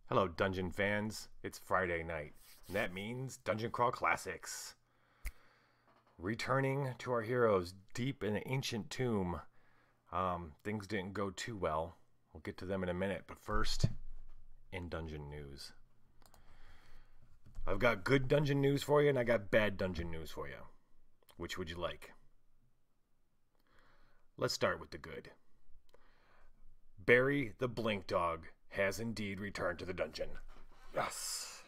Hello, Dungeon fans. It's Friday night, and that means Dungeon Crawl Classics. Returning to our heroes deep in an ancient tomb. Things didn't go too well. We'll get to them in a minute, but first, in dungeon news. I've got good dungeon news for you, and I got bad dungeon news for you. Which would you like? Let's start with the good. Barry the Blink Dog has indeed returned to the dungeon. Yes.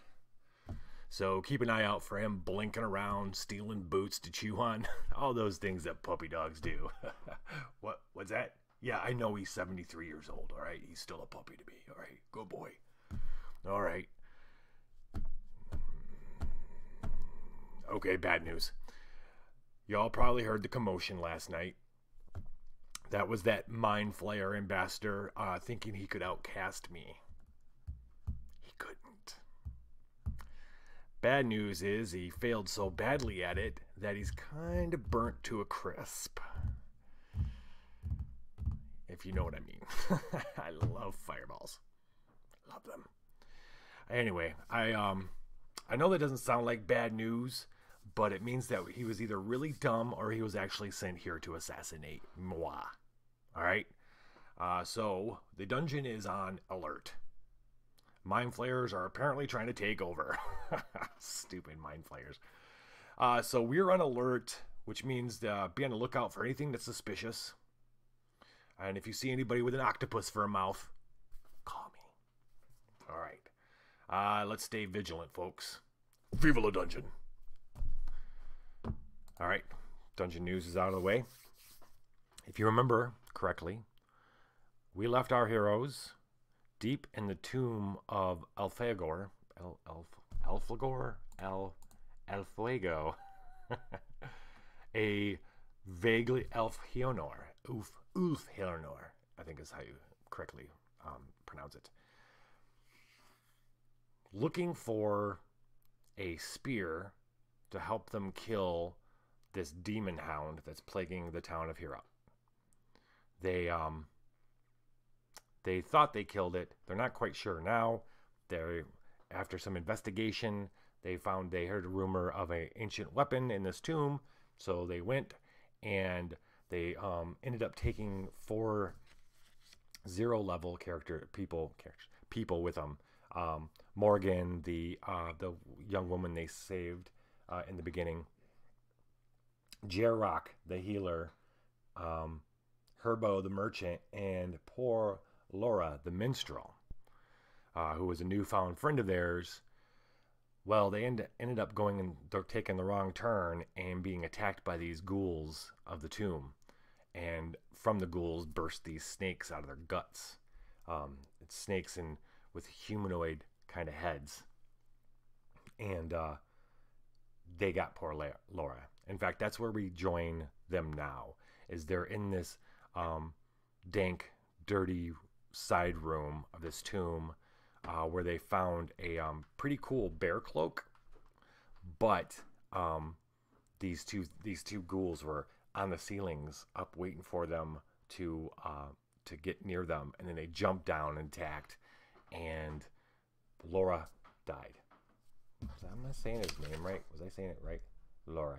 So keep an eye out for him blinking around, stealing boots to chew on. All those things that puppy dogs do. What's that? Yeah, I know he's 73 years old, all right? He's still a puppy to me, all right? Good boy. All right. Okay, bad news. Y'all probably heard the commotion last night. That was that Mind Flayer ambassador thinking he could outcast me. He couldn't. Bad news is he failed so badly at it that he's kind of burnt to a crisp. If you know what I mean. I love fireballs. Love them. Anyway, I know that doesn't sound like bad news, but it means that he was either really dumb or he was actually sent here to assassinate moi. All right. So the dungeon is on alert. Mind flayers are apparently trying to take over. Stupid mind flayers. So we're on alert, which means be on the lookout for anything that's suspicious. And if you see anybody with an octopus for a mouth, call me. All right. Let's stay vigilant, folks. Viva la dungeon. All right. Dungeon news is out of the way. If you remember correctly, we left our heroes deep in the tomb of Elfagor. Elfuego. A vaguely Elfhionor. Ulfhionor, I think is how you correctly pronounce it. Looking for a spear to help them kill this demon hound that's plaguing the town of Hira. They thought they killed it. They're not quite sure now. After some investigation, they heard a rumor of an ancient weapon in this tomb, so they went and they ended up taking 4 0-level people with them. Morgan, the young woman they saved in the beginning, Jerrock, the healer, Herbo the merchant, and poor Laura the minstrel, who was a newfound friend of theirs. Well, they ended up they're taking the wrong turn and being attacked by these ghouls of the tomb. And from the ghouls burst these snakes out of their guts. It's snakes with humanoid kind of heads. And they got poor Laura. In fact, that's where we join them now. Is they're in this dank, dirty side room of this tomb where they found a pretty cool bear cloak, but these two ghouls were on the ceilings up waiting for them to get near them, and then they jumped down and attacked, and Laura died. I'm not saying his name right. Was I saying it right? Laura.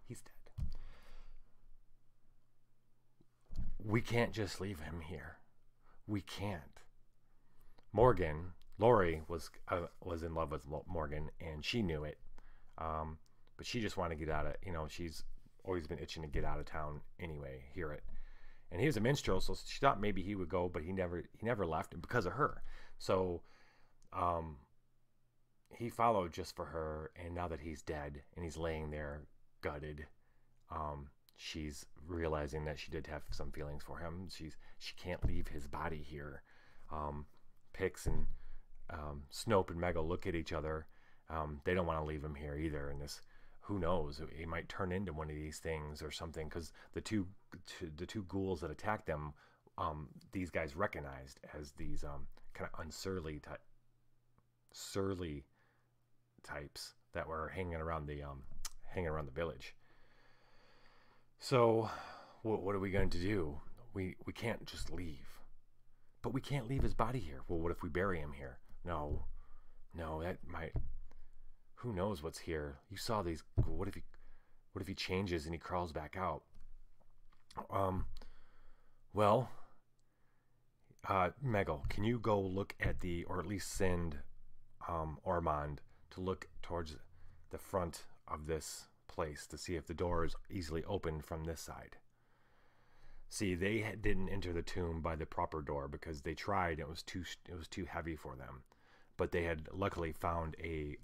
He's dead. We can't just leave him here. We can't. Lori was in love with Morgan, and she knew it. But she just wanted to get out of, she's always been itching to get out of town anyway, hear it. And he was a minstrel, so she thought maybe he would go, but he never left, and because of her. So he followed just for her, and now that he's dead and he's laying there gutted, she's realizing that she did have some feelings for him. She can't leave his body here. Pix and Snope and Mego look at each other. They don't want to leave him here either. And who knows? He might turn into one of these things or something. Because the two ghouls that attacked them, these guys recognized as these kind of surly types that were hanging around the village. So, what are we going to do? We can't just leave. But we can't leave his body here. Well, what if we bury him here? No, that might. Who knows what's here? You saw these. What if he changes and he crawls back out? Well, Meggle, can you go look at or at least send Ormond to look towards the front of this place to see if the door is easily opened from this side? See, they didn't enter the tomb by the proper door because they tried. It was too heavy for them, but they had luckily found a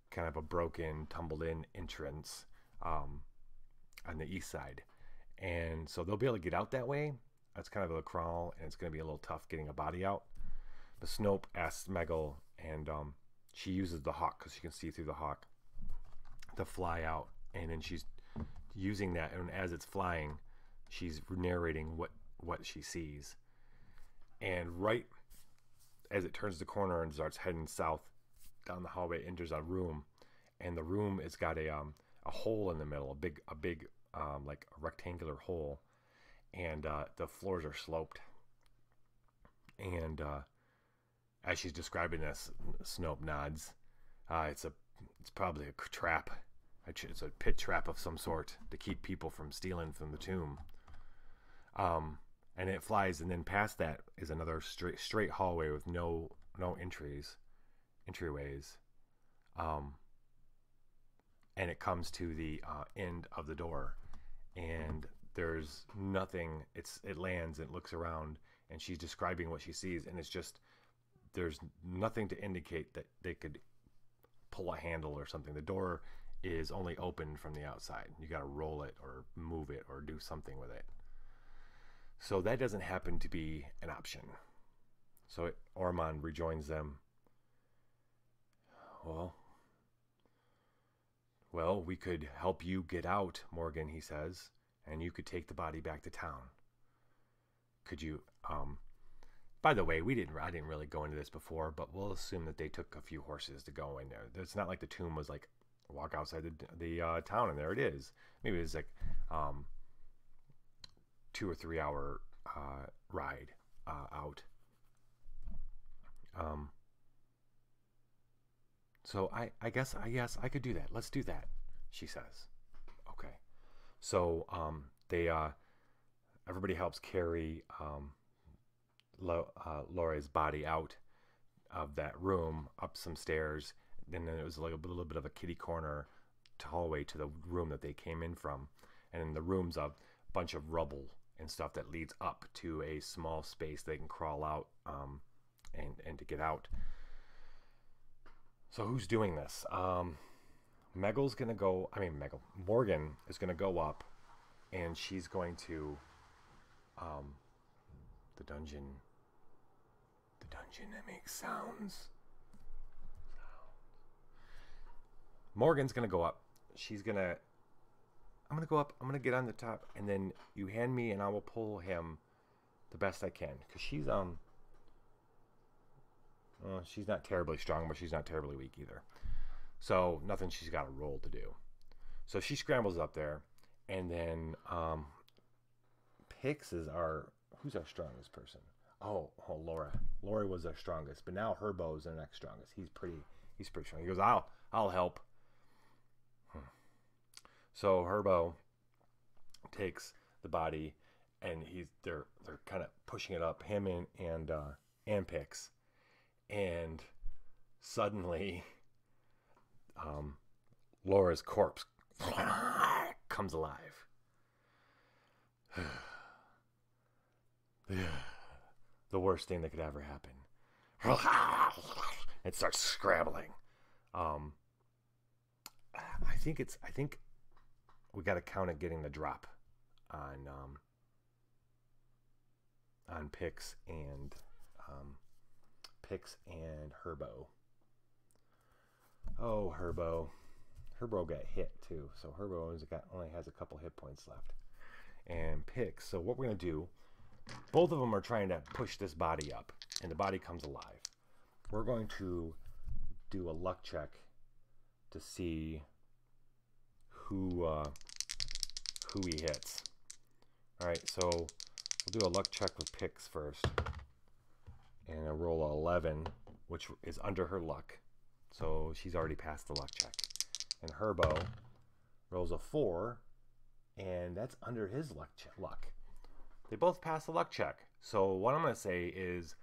kind of a broken, tumbled-in entrance on the east side, and so they'll be able to get out that way. That's kind of a crawl, and it's going to be a little tough getting a body out. But Snope asks Meggle, and she uses the hawk because she can see through the hawk to fly out, and then she's using that, and as it's flying, she's narrating what she sees. And right as it turns the corner and starts heading south down the hallway, it enters a room, and the room has got a hole in the middle, a big like a rectangular hole, and the floors are sloped. And as she's describing this, Snope nods. It's probably a trap. It's a pit trap of some sort to keep people from stealing from the tomb. And it flies, and then past that is another straight hallway with no entryways. And it comes to the end of the door, and there's nothing. It lands and it looks around, and she's describing what she sees, and it's just there's nothing to indicate that they could pull a handle or something. The door is only open from the outside. You got to roll it or move it or do something with it. So that doesn't happen to be an option. So Ormond rejoins them. Well, we could help you get out, Morgan, he says, and you could take the body back to town. Could you, by the way, I didn't really go into this before, but we'll assume that they took a few horses to go in there. It's not like the tomb was like, walk outside the town and there it is. Maybe it was like, 2 or 3 hour ride out. So I guess I could do that. Let's do that, she says. Okay. So everybody helps carry Laura's body out of that room, up some stairs, and then it was like a little bit of a kitty corner hallway to the room that they came in from, and in the room's a bunch of rubble and stuff that leads up to a small space they can crawl out and to get out. So who's doing this? Morgan is gonna go up, and she's going to the dungeon that makes sounds. Morgan's gonna go up. I'm gonna go up. I'm gonna get on the top, and then you hand me, and I will pull him the best I can, because she's not terribly strong, but she's not terribly weak either. So nothing she's got a roll to do. So she scrambles up there, and then Pix who's our strongest person? Oh, Laura. Laura was our strongest, but now Herbo's our next strongest. He's pretty strong. He goes, I'll help. So Herbo takes the body, and they're kind of pushing it up, him and Pix, and suddenly Laura's corpse comes alive. The worst thing that could ever happen. It starts scrabbling. I think we got to count it getting the drop on Pix and Herbo. Oh, Herbo got hit too, so Herbo only has a couple hit points left. And Pix. So what we're gonna do? Both of them are trying to push this body up, and the body comes alive. We're going to do a luck check to see who he hits. All right, so We'll do a luck check with Pix first. And a roll 11, which is under her luck. So she's already passed the luck check. And Herbo rolls a 4, and that's under his luck. They both pass the luck check. So what I'm going to say is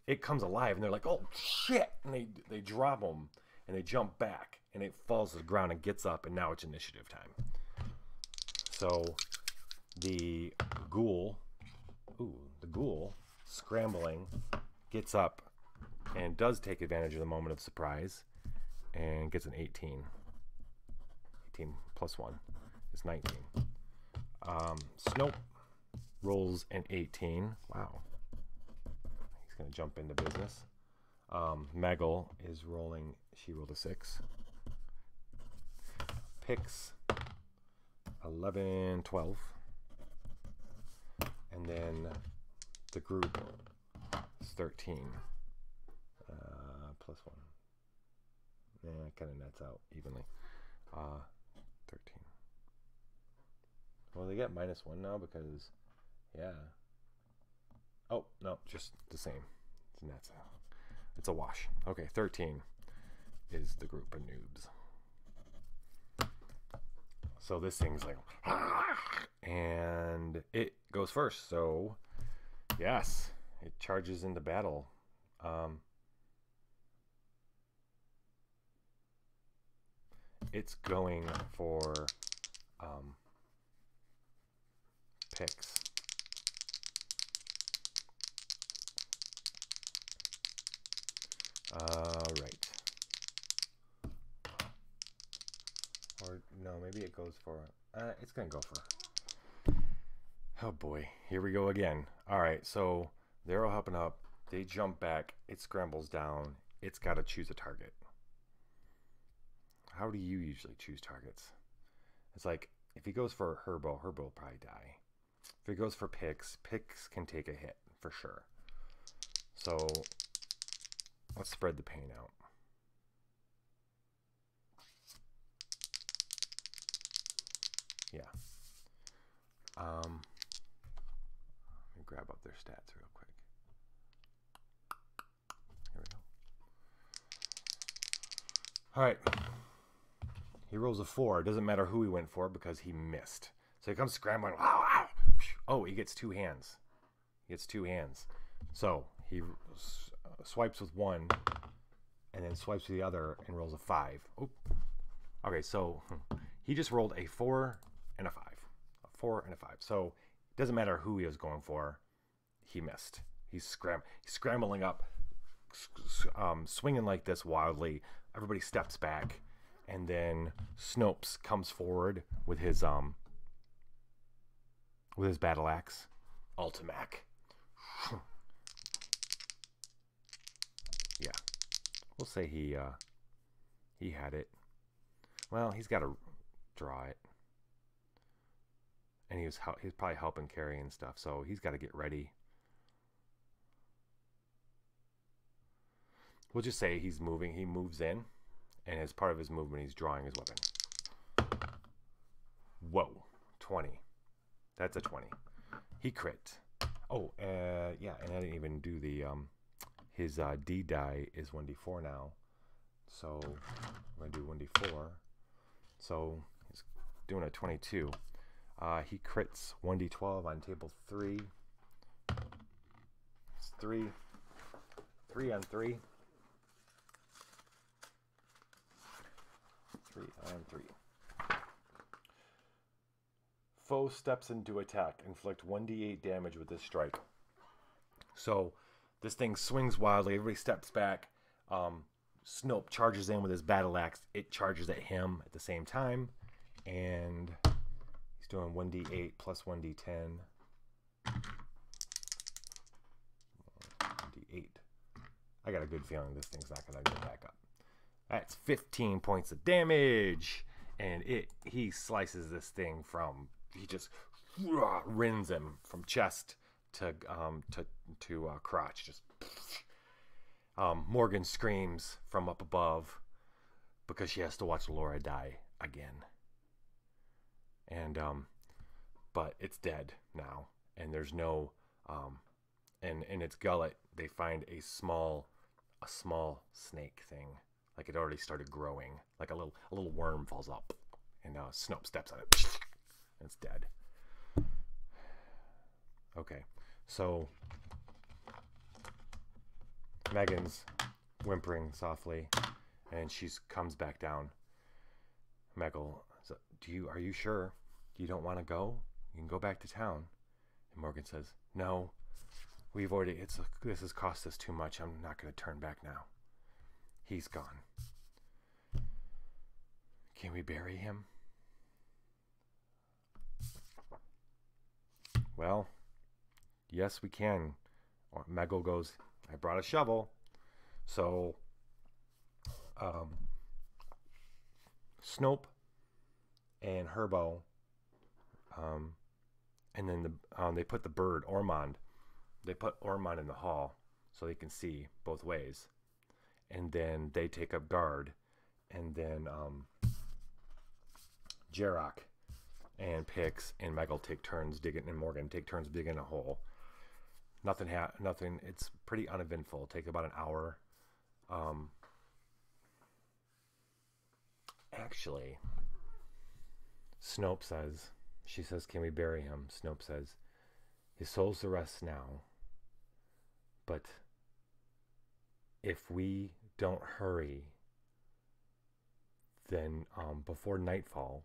it comes alive, and they're like, oh, shit. And they drop him, and they jump back, and it falls to the ground and gets up, and now it's initiative time. So the ghoul, scrambling, gets up and does take advantage of the moment of surprise and gets an 18. 18 plus 1 is 19. Snope rolls an 18. Wow. He's going to jump into business. Meggle is rolling. She rolled a 6. Pix 11, 12. And then the group is 13. Plus 1. Yeah, it kind of nets out evenly. 13. Well, they get -1 now because, yeah. Oh, no, just the same. It's nets out. It's a wash. Okay, 13 is the group of noobs. So this thing's like, and it goes first. So, yes, it charges into battle. It's going for Pix. Right. Or no, maybe it goes for. It's gonna go for. Oh boy, here we go again. All right, so they're all hopping up. They jump back. It scrambles down. It's got to choose a target. How do you usually choose targets? It's like, if he goes for Herbo, Herbo will probably die. If he goes for Pix, Pix can take a hit for sure. So let's spread the pain out. Yeah. Let me grab up their stats real quick. Here we go. All right. He rolls a 4. It doesn't matter who he went for because he missed. So he comes scrambling. Oh, he gets 2 hands. He gets 2 hands. So he swipes with 1 and then swipes with the other and rolls a 5. Oh. Okay, so he just rolled a 4 and a 5. A 4 and a 5. So it doesn't matter who he was going for. He missed. He's scrambling up, swinging like this wildly. Everybody steps back. And then Snopes comes forward with his battle axe, Ultimac. Yeah, we'll say he had it. Well, he's got to draw it, and he's probably helping carry and stuff, so he's got to get ready. We'll just say he's moving. He moves in. And as part of his movement, he's drawing his weapon. Whoa, 20. That's a 20. He crit. Oh, yeah, and I didn't even do the, his D die is 1d4 now. So I'm going to do 1d4. So he's doing a 22. He crits 1d12 on table 3. It's 3. 3 on 3. 3 on 3. Foe steps into attack. Inflict 1d8 damage with this strike. So this thing swings wildly. Everybody steps back. Snope charges in with his battle axe. It charges at him at the same time. And he's doing 1d8 plus 1d10. 1d8. I got a good feeling this thing's not going to go back up. That's 15 points of damage, and he slices this thing from, he just rends him from chest to crotch. Just Morgan screams from up above because she has to watch Laura die again. And but it's dead now, and there's no And in its gullet, they find a small snake thing, like it already started growing, like a little worm falls up, and Snope steps on it, and it's dead. Okay, so Megan's whimpering softly, and she comes back down. Meggle, are you sure you don't want to go? You can go back to town. And Morgan says, no, this has cost us too much. I'm not going to turn back now. He's gone. Can we bury him? Well, yes, we can. Meggle goes, I brought a shovel. So, Snope and Herbo, and then they put the bird, Ormond. They put Ormond in the hall so they can see both ways. And then they take up guard. And then Jarrock and Pix and Meggle take turns digging, and Morgan take turns digging a hole. Nothing. It's pretty uneventful. It'll take about an hour. Actually, Snope says, she says, can we bury him? Snope says, his soul's to rest now. But if we don't hurry, then before nightfall,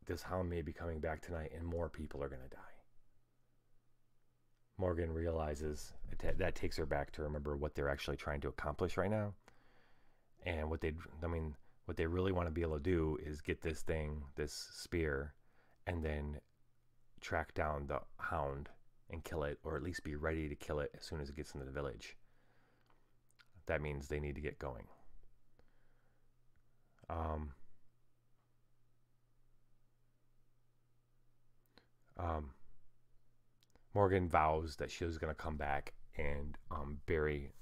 this hound may be coming back tonight, and more people are going to die. Morgan realizes that takes her back to remember what they're actually trying to accomplish right now. And what they really want to be able to do is get this spear, and then track down the hound and kill it, or at least be ready to kill it as soon as it gets into the village. That means they need to get going. Morgan vows that she was going to come back and bury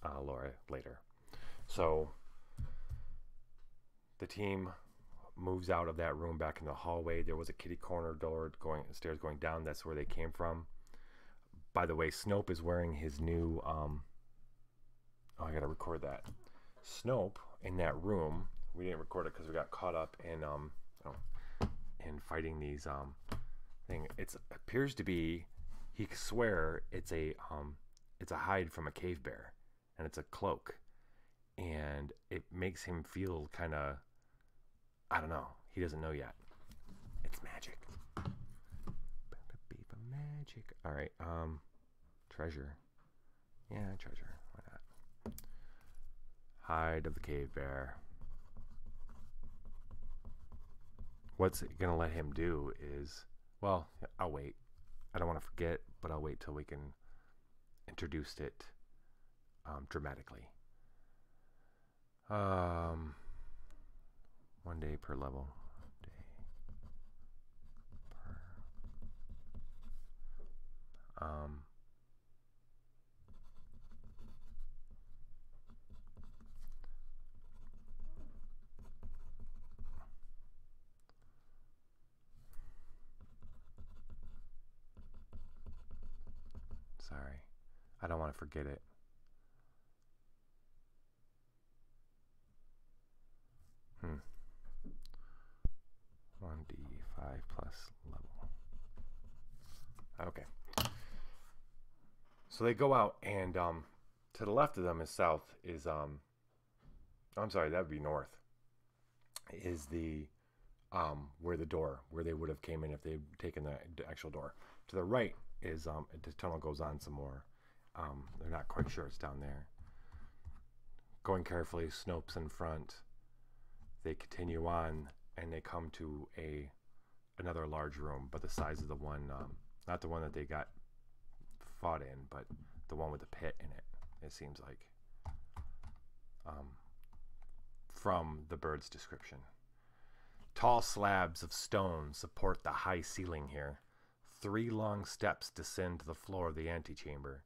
Laura later. So the team moves out of that room back in the hallway. There was a kitty corner door stairs going down. That's where they came from. By the way, Snope is wearing his new I gotta record that. Snope in that room, we didn't record it because we got caught up in fighting these thing. It appears to be, he could swear it's a hide from a cave bear, and it's a cloak, and it makes him feel kind of, I don't know, he doesn't know yet. It's magic. Magic. All right. Treasure. Yeah, treasure. Why not? Hide of the cave bear. What's it gonna let him do is, well, I'll wait. I don't want to forget, but I'll wait till we can introduce it dramatically. 1 day per level. Sorry, I don't want to forget it. Hmm. 1d5 plus level. Okay. So they go out, and to the left of them is south is I'm sorry, that would be north. Is the where they would have came in if they'd taken the actual door. To the right is the tunnel goes on some more. They're not quite sure it's down there. Going carefully, Snope's in front. They continue on, and they come to another large room, but the size of the one, not the one that they got fought in, but the one with the pit in it. It seems like, from the bird's description. Tall slabs of stone support the high ceiling here. 3 long steps descend to the floor of the antechamber.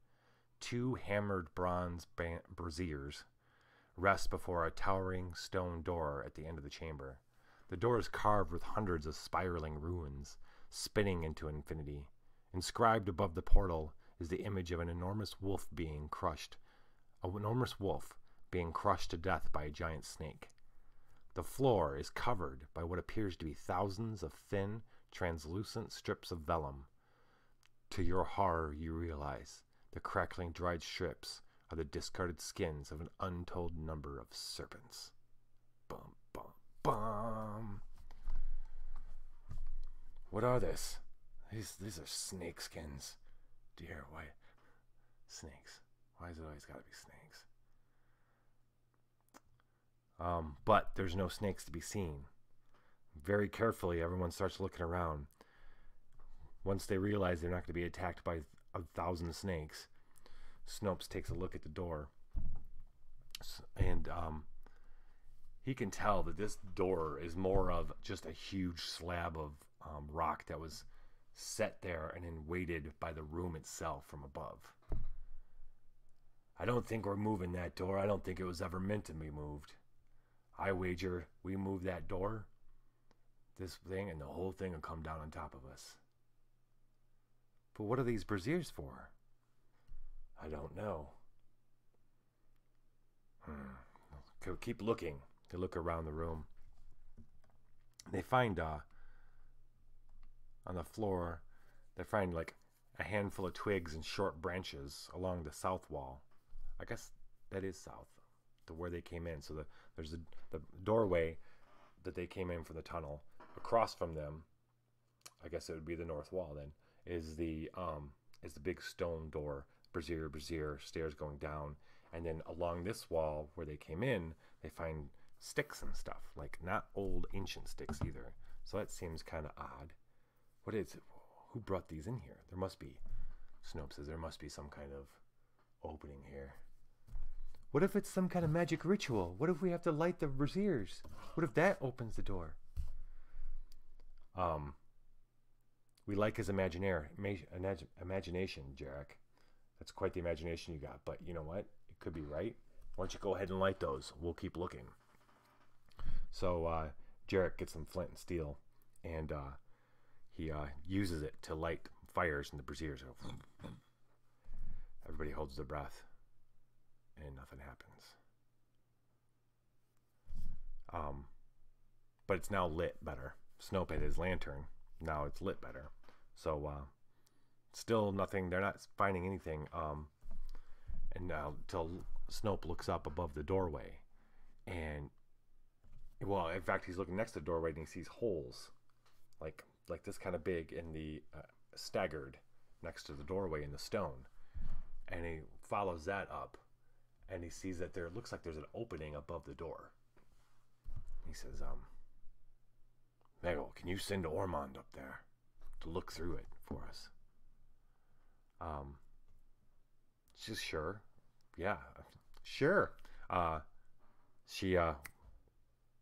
2 hammered bronze braziers rest before a towering stone door at the end of the chamber. The door is carved with hundreds of spiraling runes, spinning into infinity. Inscribed above the portal is the image of an enormous wolf being crushed to death by a giant snake. The floor is covered by what appears to be thousands of thin, translucent strips of vellum. To your horror, you realize the crackling dried strips are the discarded skins of an untold number of serpents. Bum, bum, bum. What are this? These are snake skins. Dear, why? Snakes. Why is it always got to be snakes? But there's no snakes to be seen. Very carefully, everyone starts looking around. Once they realize they're not going to be attacked by 1,000 snakes, Snopes takes a look at the door. And he can tell that this door is more of just a huge slab of rock that was set there and then weighted by the room itself from above. I don't think we're moving that door. I don't think it was ever meant to be moved. I wager we move that door, this thing, and the whole thing will come down on top of us. But what are these braziers for? I don't know. Keep looking. They look around the room. They find on the floor, they find like a handful of twigs and short branches along the south wall. I guess that is south to where they came in. So there's the doorway that they came in from the tunnel. Across from them, I guess it would be the north wall then, is the big stone door, brazier, stairs going down. And then along this wall where they came in, they find sticks and stuff, like not old ancient sticks either. So that seems kind of odd. What is it? Who brought these in here? There must be, Snope says, there must be some kind of opening here. What if it's some kind of magic ritual? What if we have to light the braziers? What if that opens the door? We like his imagination, Jarek. That's quite the imagination you got. But you know what? It could be right. Why don't you go ahead and light those? We'll keep looking. So Jarek gets some flint and steel, and he uses it to light fires in the braziers. Everybody holds their breath, and nothing happens. But it's now lit better. Snope had his lantern. Now it's lit better. So still nothing. They're not finding anything. And now till Snope looks up above the doorway, and well, in fact, he's looking next to the doorway and he sees holes, like this kind of big in the staggered next to the doorway in the stone, and he follows that up, and he sees that there looks like there's an opening above the door. He says, Meggle, can you send Ormond up there to look through it for us? She's sure. Yeah, sure.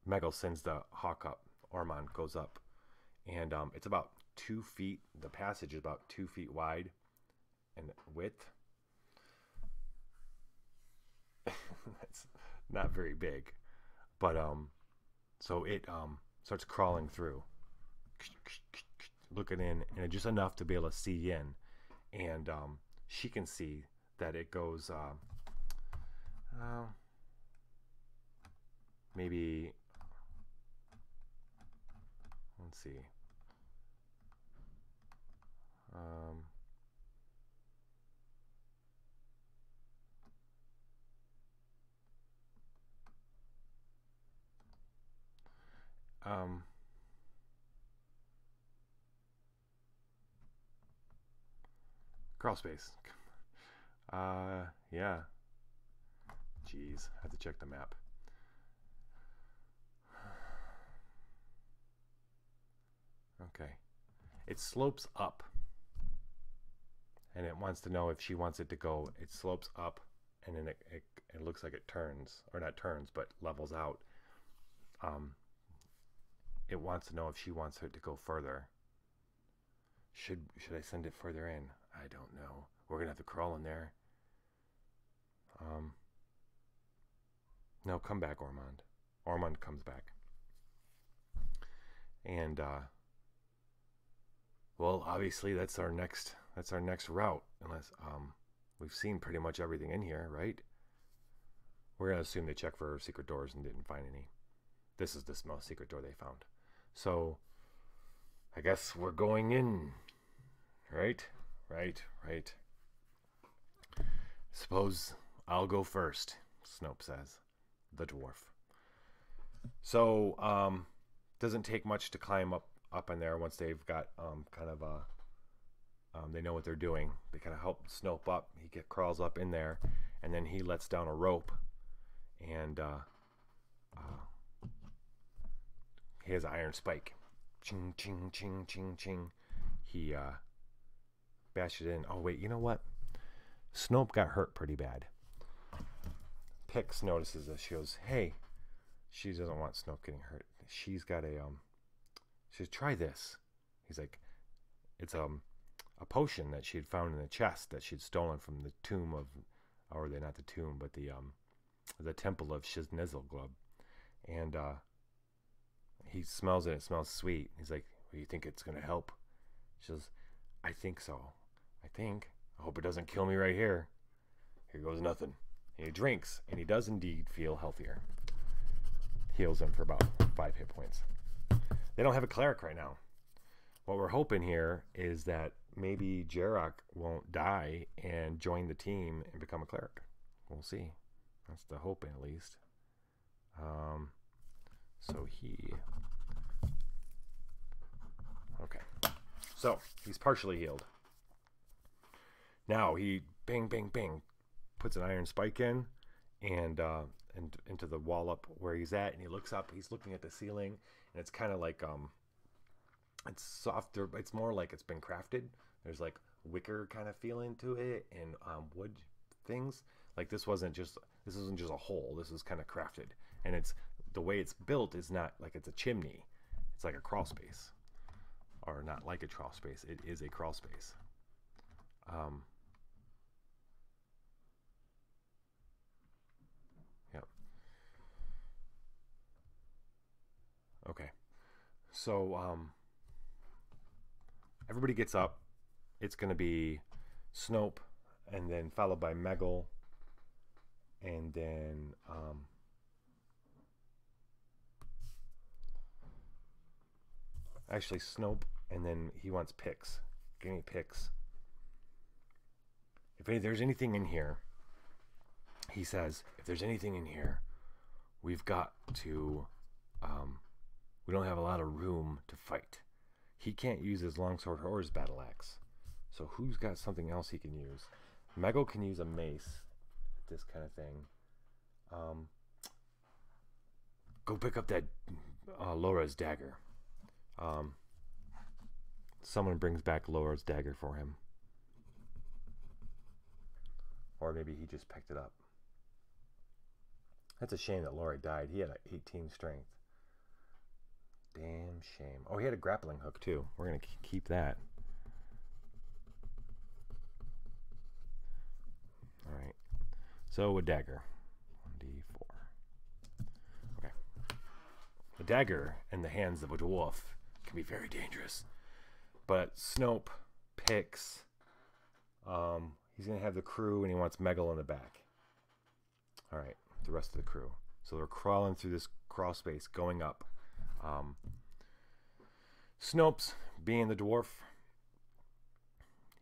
Meggle sends the hawk up. Ormond goes up, and it's about 2 feet. The passage is about 2 feet wide and width. That's not very big, but so it starts crawling through, looking in, and just enough to be able to see in, and she can see that it goes maybe, let's see, crawl space. Yeah. Jeez, I have to check the map. Okay. It slopes up. And it wants to know if she wants it to go. It slopes up, and then it looks like it turns, or not turns, but levels out. It wants to know if she wants it to go further. Should I send it further in? I don't know. We're gonna have to crawl in there. No, come back, Ormond. Ormond comes back. And well, obviously that's our next That's our next route. Unless we've seen pretty much everything in here, right? We're gonna assume they checked for secret doors and didn't find any. This is the most secret door they found. So I guess we're going in. Right? Right. Suppose I'll go first, Snope says. The dwarf. So, doesn't take much to climb up in there once they've got they know what they're doing. They kind of help Snope up. He crawls up in there, and then he lets down a rope, and he has an iron spike. Ching, ching, ching, ching, ching. He bashes it in. Oh wait, you know what? Snope got hurt pretty bad. Pix notices this. She goes, "Hey," she doesn't want Snope getting hurt. She's got a she says, "Try this." He's like, it's a potion that she had found in the chest that she'd stolen from the tomb of, or not the tomb, but the temple of Shiznizilglub. And he smells it. It smells sweet. He's like, "Well, you think it's gonna help?" She says, "I think so. I hope it doesn't kill me right here." Here goes nothing. And he drinks, and he does indeed feel healthier. Heals him for about 5 hit points. They don't have a cleric right now. What we're hoping here is that maybe Jarok won't die and join the team and become a cleric. We'll see. That's the hoping, at least. So okay. So he's partially healed. Now he bang, bang, bang, puts an iron spike in, and into the wall up where he's at, and he looks up. He's looking at the ceiling, and it's kind of like it's softer. It's more like it's been crafted. There's like wicker kind of feeling to it, and wood things. Like this isn't just a hole. This is kind of crafted, and it's the way it's built is not like it's a chimney. It's like a crawl space, or not like a crawl space. It is a crawl space. Yeah. Okay. So everybody gets up. It's gonna be Snope, and then followed by Meggle, and then actually Snope, and then he wants Pix. Give me Pix. If there's anything in here, he says, if there's anything in here, we've got to we don't have a lot of room to fight. He can't use his longsword or his battle axe. So who's got something else he can use? Meggle can use a mace, this kind of thing. Go pick up that Laura's dagger. Someone brings back Laura's dagger for him. Or maybe he just picked it up. That's a shame that Laura died. He had an 18 strength. Damn shame. Oh, he had a grappling hook too. We're going to keep that. Alright. So a dagger. 1d4. Okay. A dagger in the hands of a dwarf can be very dangerous. But Snope picks... he's going to have the crew, and he wants Meggle in the back. Alright, the rest of the crew. So they're crawling through this crawl space, going up. Snope's being the dwarf.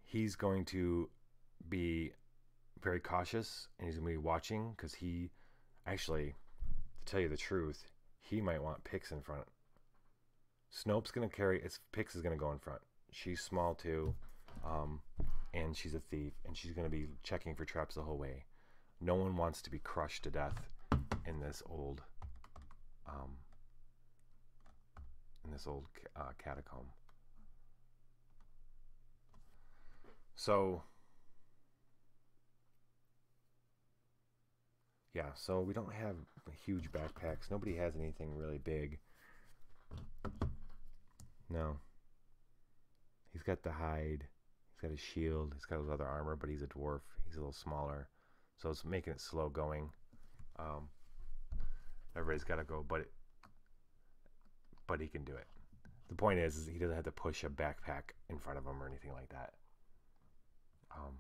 He's going to be very cautious, and he's going to be watching, because he, actually, to tell you the truth, he might want Pix in front. Snope's going to carry, Pix is going to go in front. She's small too, and she's a thief, and she's going to be checking for traps the whole way. No one wants to be crushed to death in this old catacomb. So yeah, so we don't have huge backpacks. Nobody has anything really big. No. He's got the hide. He's got his shield. He's got his other armor, but he's a dwarf. He's a little smaller. So it's making it slow going. Everybody's got to go, but he can do it. The point is he doesn't have to push a backpack in front of him or anything like that. Um,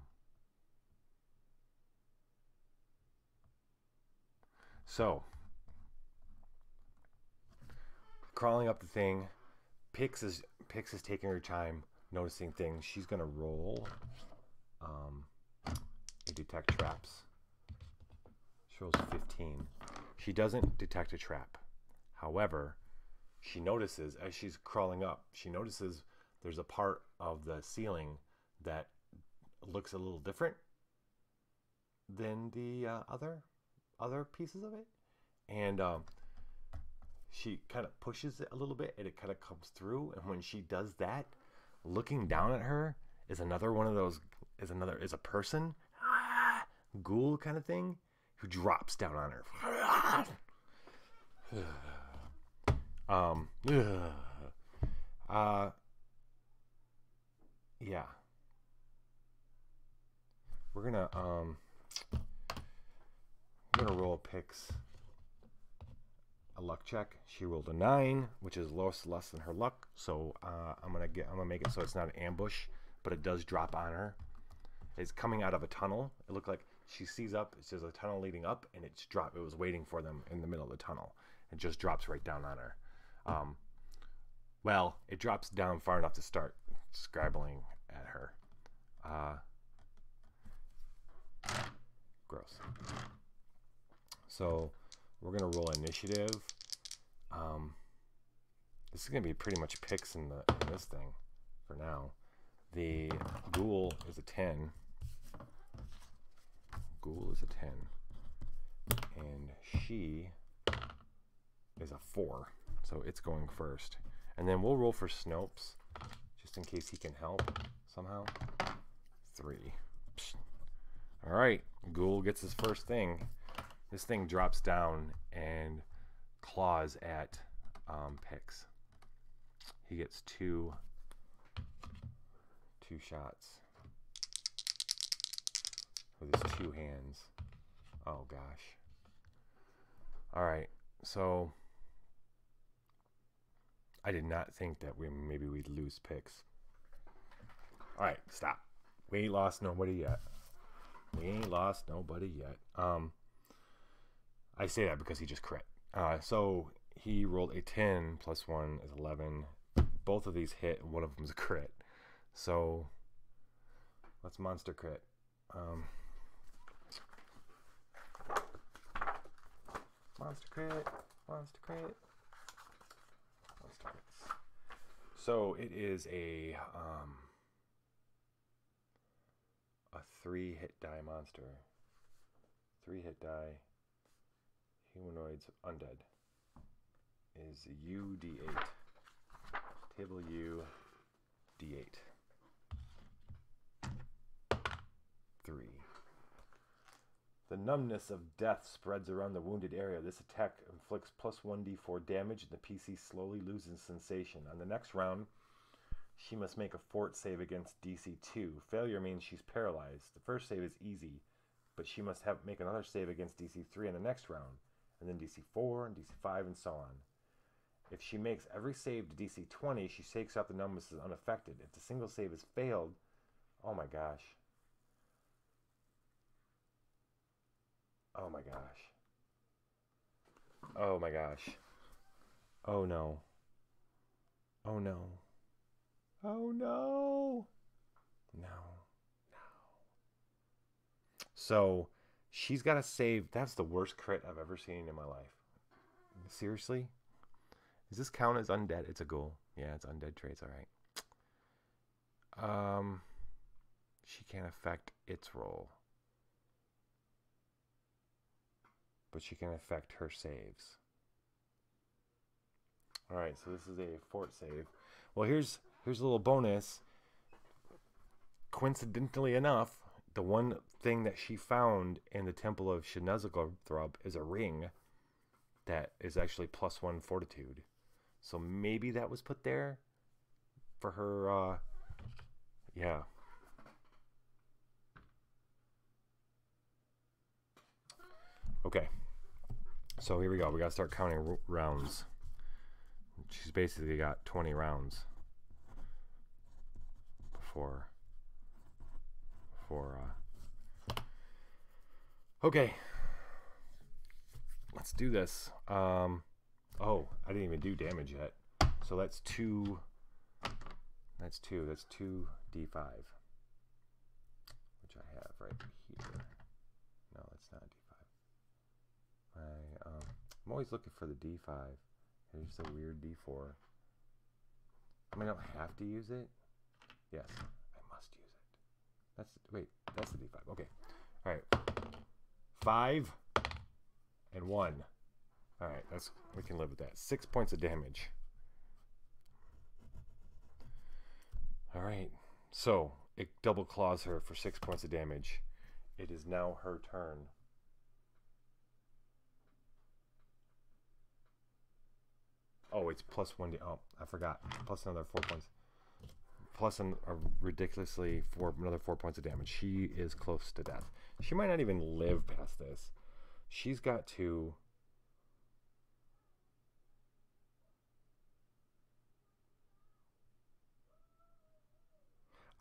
so, crawling up the thing, Pix is taking her time, noticing things. She's gonna roll to detect traps. She rolls 15. She doesn't detect a trap. However, she notices as she's crawling up, she notices there's a part of the ceiling that looks a little different than the other pieces of it, and she kind of pushes it a little bit, and it kind of comes through. And when she does that, looking down at her is another one of those is a person, ghoul kind of thing, who drops down on her. Yeah. We're gonna roll Pix a luck check. She rolled a 9, which is less than her luck. So I'm gonna make it so it's not an ambush, but it does drop on her. It's coming out of a tunnel. It looked like she sees up. There's a tunnel leading up, and it's dropped. It was waiting for them in the middle of the tunnel. It just drops right down on her. Well, it drops down far enough to start scribbling at her. Gross. So we're gonna roll initiative. This is gonna be pretty much Pix in this thing for now. The ghoul is a 10. Ghoul is a 10, and she is a 4. So it's going first, and then we'll roll for Snopes just in case he can help somehow. 3. Psst. All right, Ghoul gets his first thing. This thing drops down and claws at Pix. He gets two shots with his 2 hands. Oh gosh. All right, so I did not think that maybe we'd lose Pix. All right, stop. We ain't lost nobody yet. We ain't lost nobody yet. I say that because he just crit. So he rolled a 10 plus 1 is 11. Both of these hit, and one of them is a crit. So let's monster crit. Monster crit. Monster crit. Monster crits. So it is a 3-hit die monster. 3-hit die. Humanoids undead. Is UD8. Table U D8. 3. The numbness of death spreads around the wounded area. This attack inflicts plus 1d4 damage, and the PC slowly loses sensation. On the next round, she must make a fort save against DC 2. Failure means she's paralyzed. The first save is easy, but she must make another save against DC 3 in the next round, and then DC 4 and DC 5 and so on. If she makes every save to DC 20, she shakes out the numbness as unaffected. If the single save is failed, oh my gosh. Oh my gosh. Oh my gosh. Oh no. Oh no. Oh no. No. No. So she's got to save. That's the worst crit I've ever seen in my life. Seriously? Does this count as undead? It's a ghoul. Yeah, it's undead traits. All right. She can't affect its roll, but she can affect her saves. All right, so this is a fort save. Well, here's a little bonus. Coincidentally enough, the one thing that she found in the Temple of Shinazagothrub is a ring that is actually plus 1 fortitude. So maybe that was put there for her, yeah. Okay. So here we go. We got to start counting rounds. She's basically got 20 rounds before for okay, let's do this. Oh, I didn't even do damage yet. So that's two. That's 2d5, which I have right here. No, that's not d5. I'm always looking for the d5. Here's a weird d4. I mean, I don't have to use it. Yes, I must use it. That's the d5. Okay. All right. 5 and 1. All right, we can live with that. 6 points of damage. All right, so it double claws her for 6 points of damage. It is now her turn. Oh, it's plus 1. Oh, I forgot. Plus another 4 points. Plus a ridiculously another 4 points of damage. She is close to death. She might not even live past this. She's got to.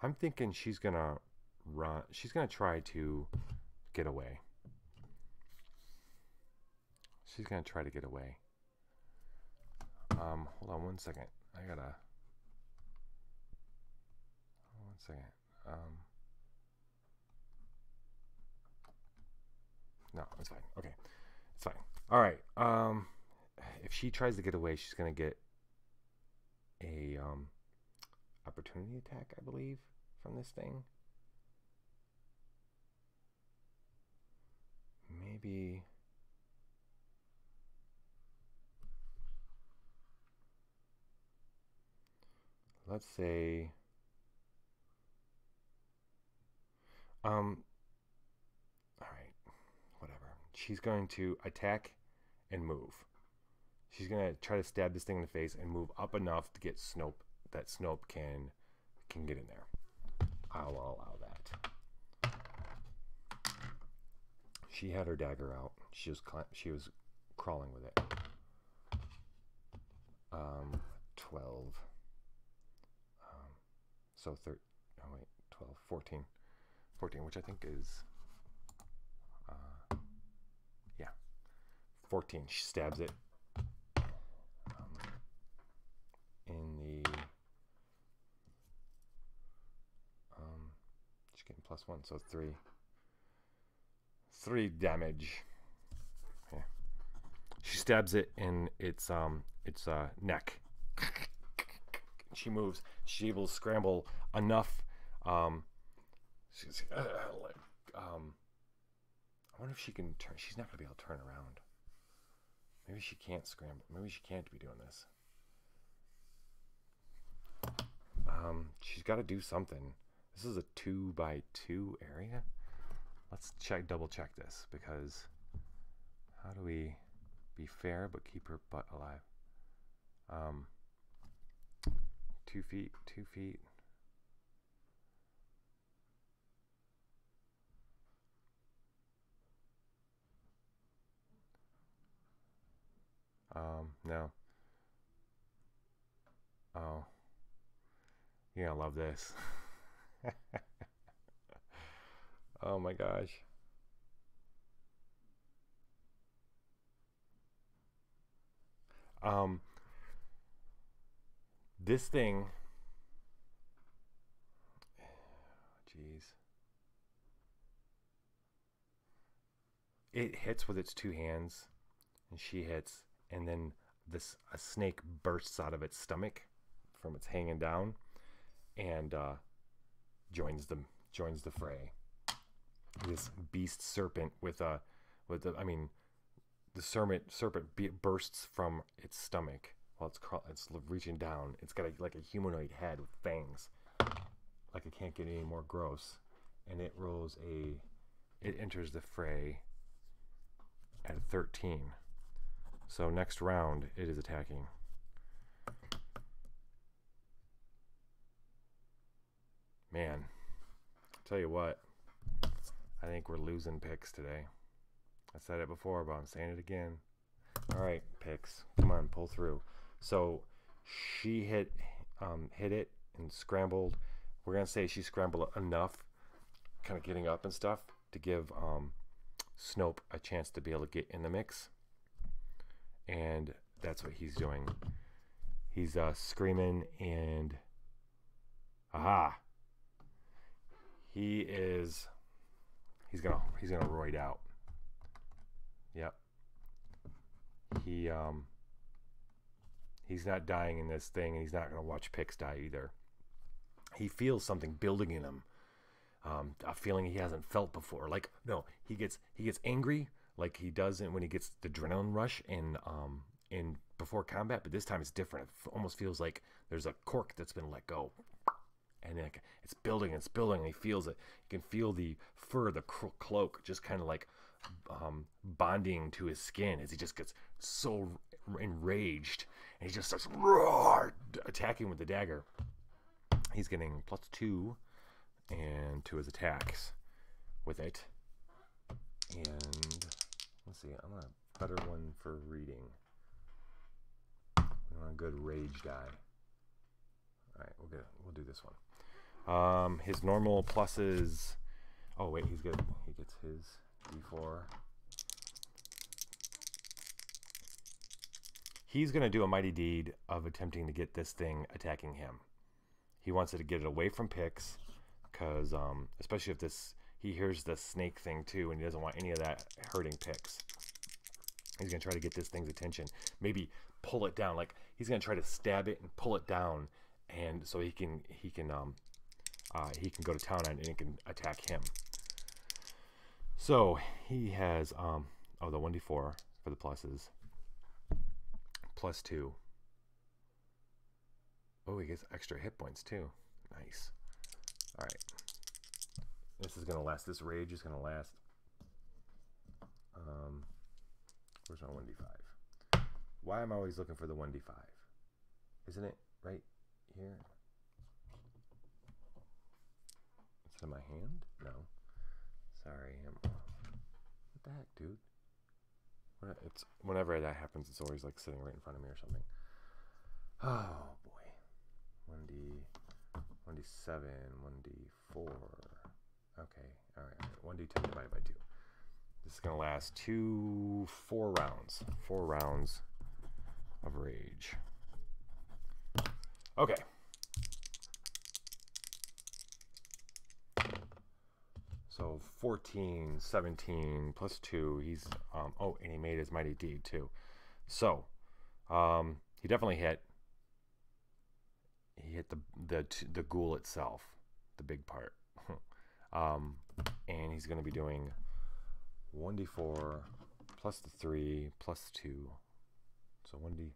I'm thinking she's gonna run. She's gonna try to get away. She's gonna try to get away. Hold on 1 second. I gotta. 1 second. No, it's fine. Okay, it's fine. All right. If she tries to get away, she's gonna get a opportunity attack, I believe, from this thing. Maybe. Let's say. All right. Whatever. She's going to attack and move. She's gonna try to stab this thing in the face and move up enough to get Snope. That Snope can get in there. I'll allow that. She had her dagger out. She was crawling with it. 12. So 13. Oh wait, 12, 14, 14, which I think is. Yeah, 14. She stabs it. In the. She's getting +1, so 3. 3 damage. Yeah. She stabs it in its neck. She moves. She's able to scramble enough. I wonder if she can turn. She's not gonna be able to turn around. Maybe she can't scramble. Maybe she can't be doing this. She's got to do something. This is a 2x2 area. Let's double check this, because how do we be fair but keep her butt alive? 2 feet, 2 feet. No. Oh. You're gonna love this. Oh my gosh. This thing. Jeez. It hits with its 2 hands, and she hits, and then a snake bursts out of its stomach from its hanging down, and joins the fray. This beast serpent the serpent bursts from its stomach while it's reaching down. It's got like a humanoid head with fangs. Like, it can't get any more gross. And it enters the fray at 13. So next round it is attacking. Man, tell you what, I think we're losing picks today. I said it before, but I'm saying it again. All right, picks, come on, pull through. So she hit it and scrambled. We're gonna say she scrambled enough kind of getting up and stuff to give Snope a chance to be able to get in the mix. And that's what he's doing. He's screaming and aha. He's gonna roid out. Yep. He's not dying in this thing, and he's not gonna watch Pix die either. He feels something building in him. A feeling he hasn't felt before. Like, no, he gets angry like he does when he gets the adrenaline rush in before combat, but this time it's different. It almost feels like there's a cork that's been let go, and it's building, and he feels it. You can feel the fur, the cloak, just kind of like bonding to his skin as he just gets so enraged, and he just starts attacking with the dagger. He's getting +2 and to his attacks with it. And let's see, I'm a better one for reading. We want a good rage die. All right, we'll do this one. His normal pluses. Oh wait, he's good. He gets his D4. He's gonna do a mighty deed of attempting to get this thing attacking him. He wants to get it away from Pix, because especially if he hears the snake thing too, and he doesn't want any of that hurting Pix. He's gonna try to get this thing's attention. Maybe pull it down. Like, he's gonna try to stab it and pull it down, and so he can go to town on it and it can attack him. So he has the 1d4 for the pluses. +2. Oh, he gets extra hit points too. Nice. All right. This is gonna last. This rage is gonna last. Where's my 1d5? Why am I always looking for the 1d5? Isn't it right here? Is it in my hand? No. Sorry. What the heck, dude? It's whenever that happens, it's always like sitting right in front of me or something. Oh boy. 1d7, 1d4. Okay, all right. 1d10 divided by 2. This is gonna last 4 rounds. 4 rounds of rage. Okay. So 14, 17 +2. He's and he made his mighty deed too. So he definitely hit. He hit the ghoul itself, the big part. And he's going to be doing 1d4 +3 +2. So 1d,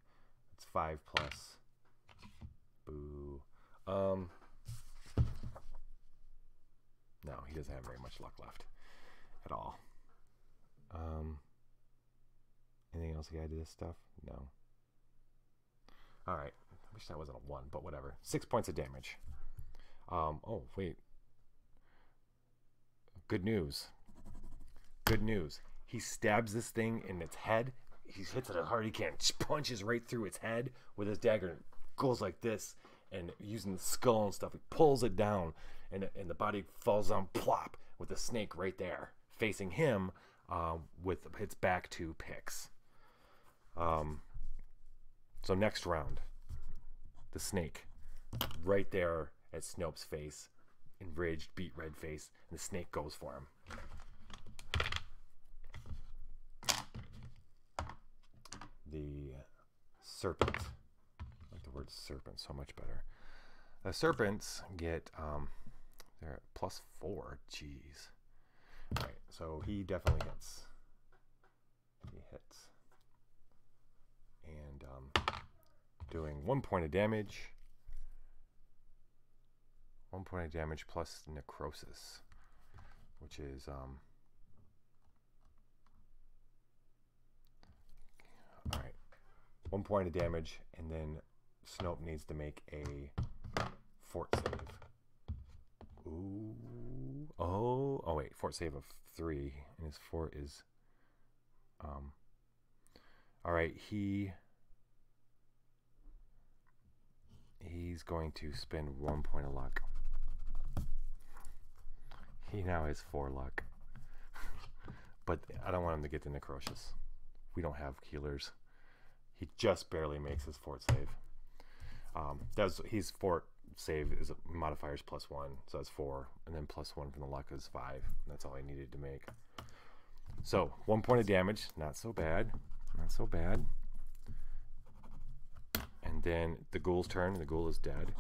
it's 5+. Boo. No, he doesn't have very much luck left at all. Anything else you gotta do this stuff? No. All right. I wish that wasn't a 1, but whatever. 6 points of damage. Oh wait. Good news. Good news. He stabs this thing in its head. He hits it as hard as he can. Punches right through its head with his dagger. Goes like this, and using the skull and stuff, he pulls it down, and the body falls down, plop, with the snake right there, facing him, with its back to Pix. So next round, the snake, right there at Snope's face, enraged, beet red face, and the snake goes for him. The serpent. I like the word serpent so much better. The serpents get they're at +4. Jeez. All right, so he definitely hits. He hits, and doing 1 point of damage. 1 point of damage plus necrosis, which is all right. 1 point of damage, and then Snope needs to make a fort save. Ooh. Oh wait, fort save of 3, and his fort is all right, he's going to spend 1 point of luck. He now has 4 luck. But I don't want him to get the Necrocious. We don't have healers. He just barely makes his fort save. He's fort save is modifiers +1, so that's 4, and then +1 from the luck is 5. That's all I needed to make. So 1 point of damage, not so bad, not so bad. And then the ghoul's turn. The ghoul is dead.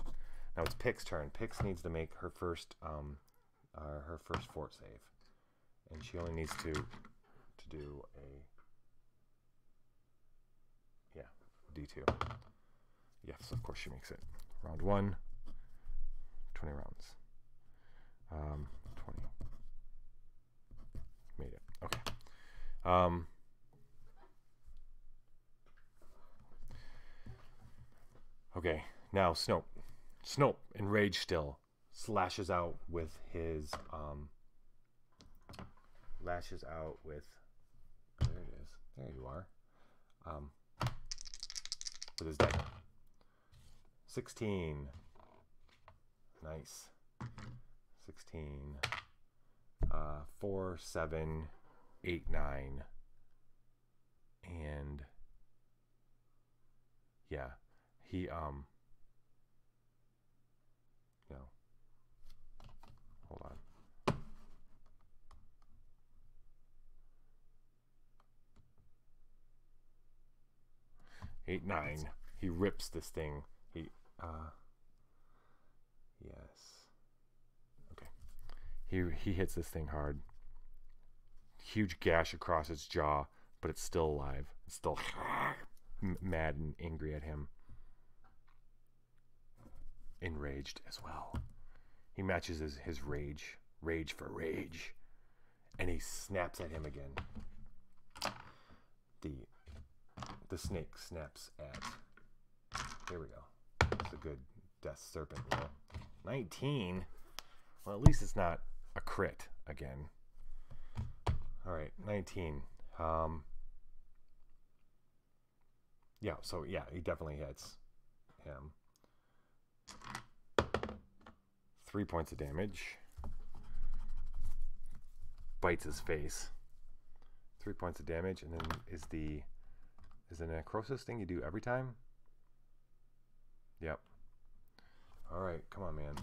Now it's Pix' turn. Pix needs to make her first fort save, and she only needs to do a D2. Yes, of course she makes it. Round 1, 20 rounds. 20. Made it. Okay. Okay, now Snope. Snope, enraged still, lashes out with his there it is. There you are. With his dagger. 16. Nice. 16. 4, 7, 8, 9. And yeah, he no. Hold on. Eight, 9. He rips this thing. Yes. Okay. He hits this thing hard. Huge gash across its jaw, but it's still alive. It's still mad and angry at him. Enraged as well. He matches his rage. Rage for rage. And he snaps at him again. The snake snaps at. Here we go. It's a good death serpent roll. 19. Well, at least it's not a crit again. All right, 19. Yeah, so yeah, he definitely hits him. 3 points of damage. Bites his face. 3 points of damage, and then is the necrosis thing you do every time? Yep. All right, come on, man.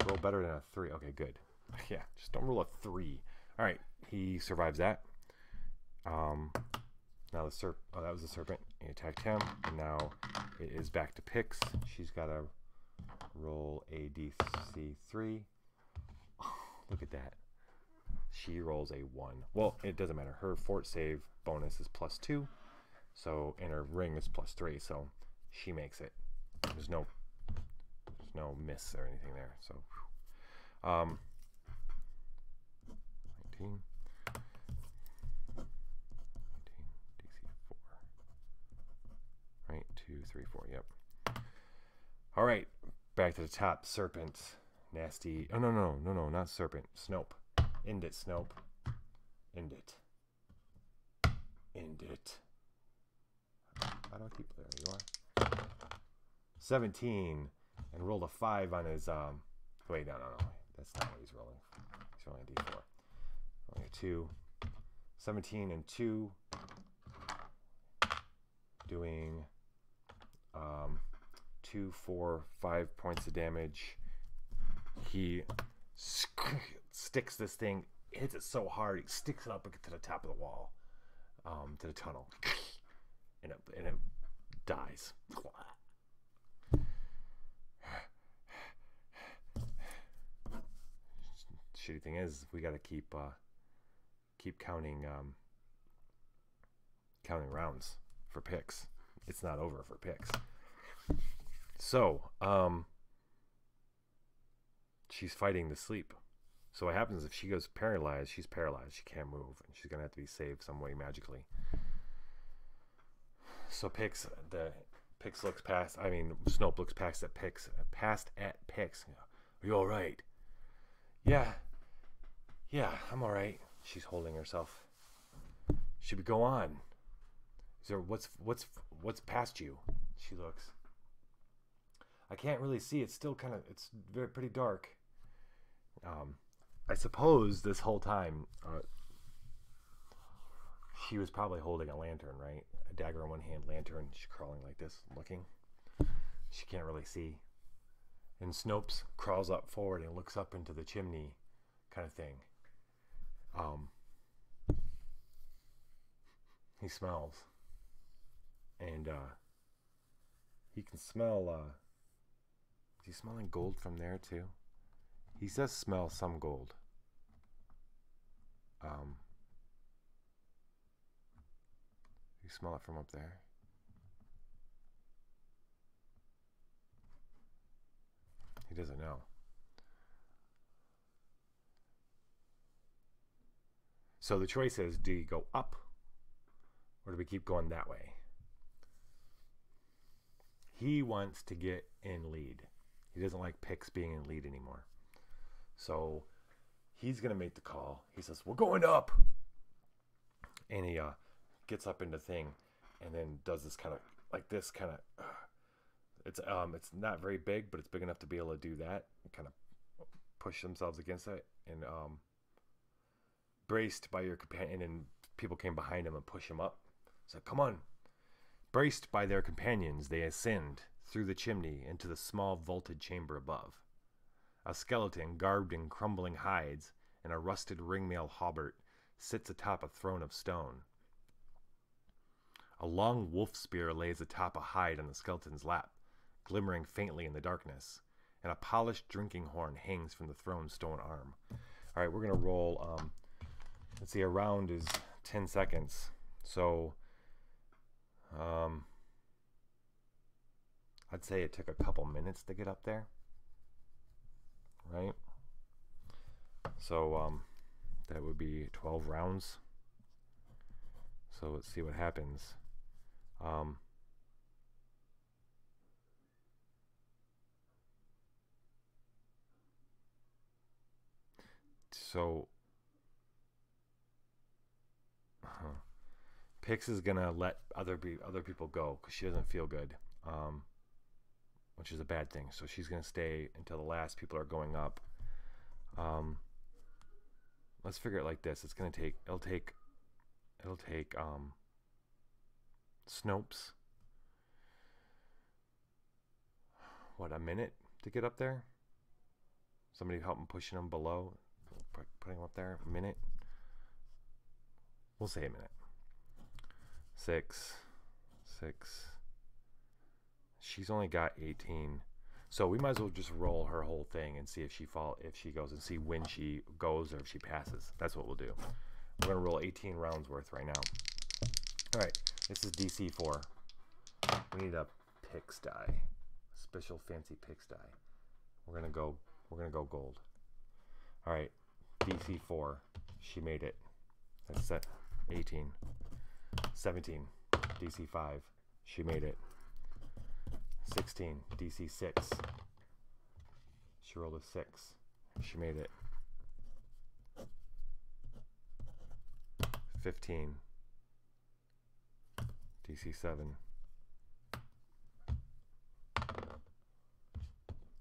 Roll better than a 3. Okay, good. Yeah, just don't roll a 3. All right, he survives that. Now the oh, that was the serpent. He attacked him, and now it is back to Pix. She's got to roll a DC3. Oh, look at that. She rolls a 1. Well, it doesn't matter. Her fort save bonus is +2, so and her ring is +3, so she makes it. There's no miss or anything there. So 19 DC4. Right, 2, 3, 4. Yep. All right, back to the top. Serpent, nasty. Oh no, not serpent. Snope. End it, Snope. End it. End it. How do I keep there? You are. 17, and rolled a 5 on his wait, no. That's not what he's rolling. He's rolling a D4. Rolling a 2. 17 and 2. Doing 2, 4, 5 points of damage. He sticks this thing, hits it so hard, he sticks it up to the top of the wall, to the tunnel, and it dies. Shitty thing is, we got to keep counting rounds for Pix. It's not over for Pix. So she's fighting the sleep. So what happens if she goes paralyzed? She's paralyzed. She can't move, and she's gonna have to be saved some way magically. So Snope looks past at Pix. Are you all right? Yeah, I'm all right. She's holding herself. Should we go on? Is there what's past you? She looks. I can't really see. It's still pretty dark. I suppose this whole time she was probably holding a lantern, right? A dagger in one hand, lantern. She's crawling like this, looking. She can't really see. And Snopes crawls up forward and looks up into the chimney, kind of thing. He smells, and he can smell. Is he smelling gold from there too? He does smell some gold. You smell it from up there. He doesn't know. So the choice is, do you go up or do we keep going that way? He wants to get in lead. He doesn't like Pix being in lead anymore. So he's going to make the call. He says, we're going up. And he gets up into thing and then does this kind of, like this kind of, it's not very big, but it's big enough to be able to do that. And kind of push themselves against it. And braced by your companion, and people came behind him and push him up. So come on. Braced by their companions, they ascend through the chimney into the small vaulted chamber above. A skeleton garbed in crumbling hides and a rusted ringmail hauberk sits atop a throne of stone. A long wolf spear lays atop a hide on the skeleton's lap, glimmering faintly in the darkness, and a polished drinking horn hangs from the throne's stone arm. All right, we're going to roll. Let's see, a round is 10 seconds. So I'd say it took a couple minutes to get up there, right? So that would be 12 rounds. So let's see what happens. Pix is gonna let other people go because she doesn't feel good, which is a bad thing. So she's gonna stay until the last people are going up. Let's figure it like this. It'll take Snopes, what, a minute to get up there? Somebody help him pushing him below, putting him up there. A minute. We'll say a minute. 6. She's only got 18. So we might as well just roll her whole thing and see if she goes, and see when she goes or if she passes. That's what we'll do. We're gonna roll 18 rounds worth right now. All right, this is DC 4. We need a Pix die, special fancy Pix die. We're gonna go gold. All right, DC 4. She made it. That's set. 18. 17. DC 5. She made it. 16. DC 6. She rolled a 6. She made it. 15. DC 7.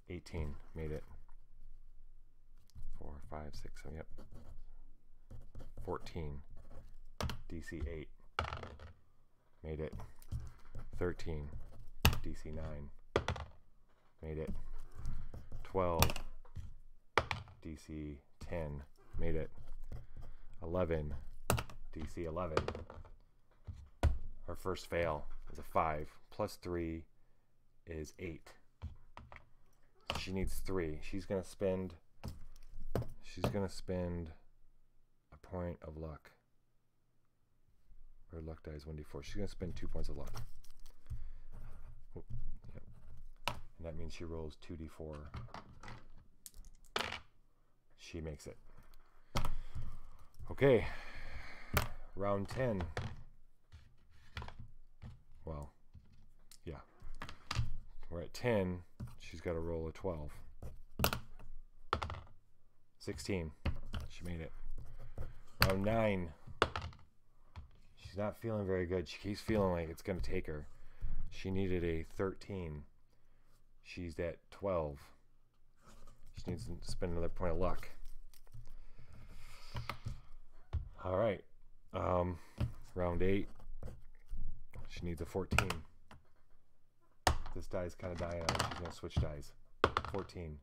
18. Made it. 4, 5, 6, 7. Yep. 14. DC 8. Made it. 13. DC 9. Made it. 12. DC 10. Made it. 11. DC 11. Her first fail is a 5. Plus 3 is 8. She needs 3. She's gonna spend a point of luck. Her luck die is 1d4. She's gonna spend 2 points of luck. Oh, yep. And that means she rolls 2d4. She makes it. Okay. Round 10. Well, yeah. We're at 10. She's got to roll a 12. 16. She made it. Round 9. She's not feeling very good. She keeps feeling like it's going to take her. She needed a 13. She's at 12. She needs to spend another point of luck. All right. Round 8. She needs a 14. This die's kind of dying out. She's going to switch dies. 14.